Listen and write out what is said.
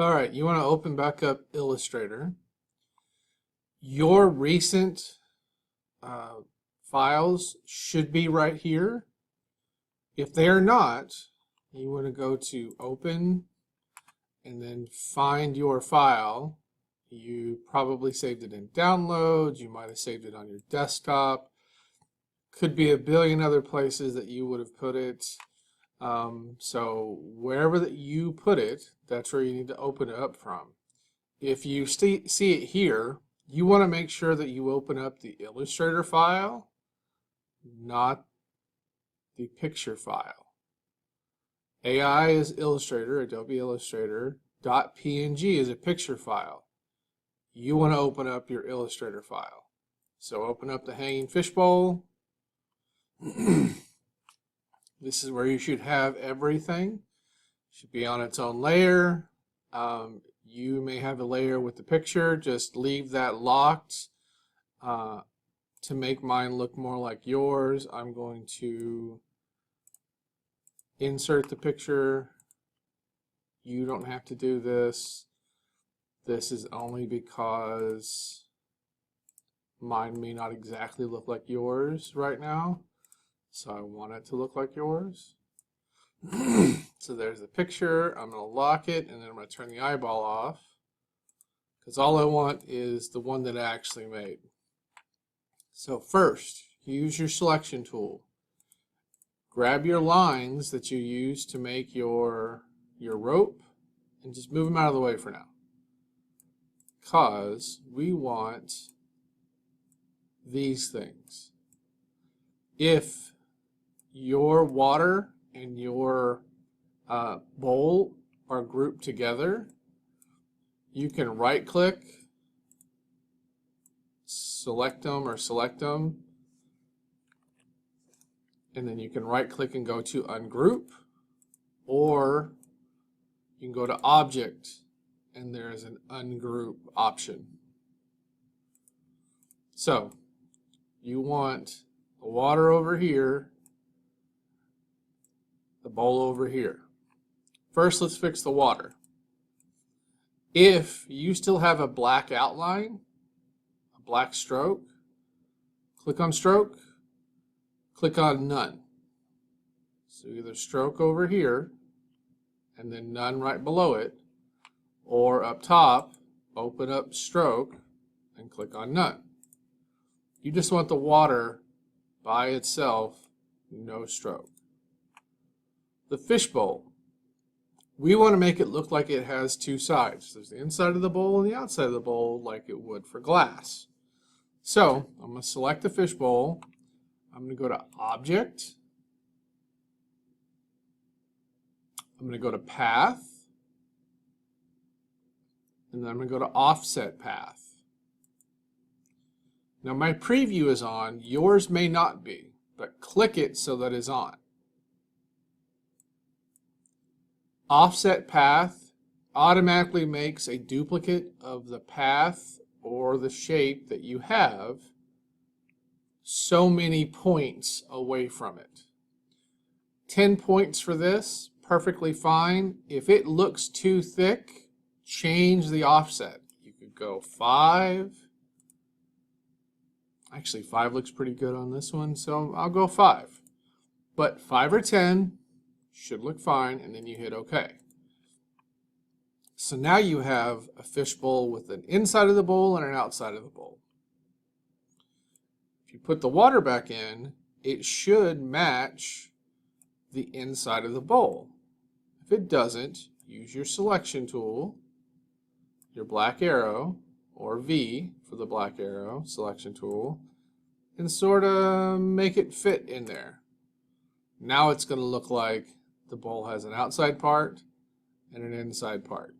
All right, you want to open back up Illustrator. Your recent files should be right here. If they are not, you want to go to Open and then find your file. You probably saved it in Downloads. You might have saved it on your desktop. Could be a billion other places that you would have put it. So wherever that you put it, that's where you need to open it up from. If you see it here, you want to make sure that you open up the Illustrator file, not the picture file. AI is Illustrator, Adobe Illustrator. .png is a picture file. You want to open up your Illustrator file. So open up the hanging fishbowl. This is where you should have everything. It should be on its own layer. You may have a layer with the picture. Just leave that locked to make mine look more like yours. I'm going to insert the picture. You don't have to do this. This is only because mine may not exactly look like yours right now. So I want it to look like yours. So there's the picture. I'm going to lock it, and then I'm going to turn the eyeball off, because all I want is the one that I actually made. So first, use your selection tool. Grab your lines that you use to make your rope and just move them out of the way for now, because we want these things. If your water and your bowl are grouped together, you can right click, select them, and then you can right click and go to ungroup, or you can go to object and there's an ungroup option. So you want the water over here, the bowl over here. First, let's fix the water. If you still have a black outline, a black stroke, click on stroke, click on none. So either stroke over here and then none right below it, or up top, open up stroke and click on none. You just want the water by itself, no stroke. The fishbowl. We want to make it look like it has two sides. There's the inside of the bowl and the outside of the bowl, like it would for glass. So I'm going to select the fishbowl. I'm going to go to Object. I'm going to go to Path. And then I'm going to go to Offset Path. Now my preview is on. Yours may not be, but click it so that it's on. Offset path automatically makes a duplicate of the path or the shape that you have so many points away from it. 10 points for this, perfectly fine. If it looks too thick, change the offset. You could go 5. Actually, 5 looks pretty good on this one, so I'll go 5. But 5 or 10 should look fine, and then you hit OK. So now you have a fishbowl with an inside of the bowl and an outside of the bowl. If you put the water back in, it should match the inside of the bowl. If it doesn't, use your selection tool, your black arrow, or V for the black arrow selection tool, and sort of make it fit in there. Now it's going to look like the bowl has an outside part and an inside part.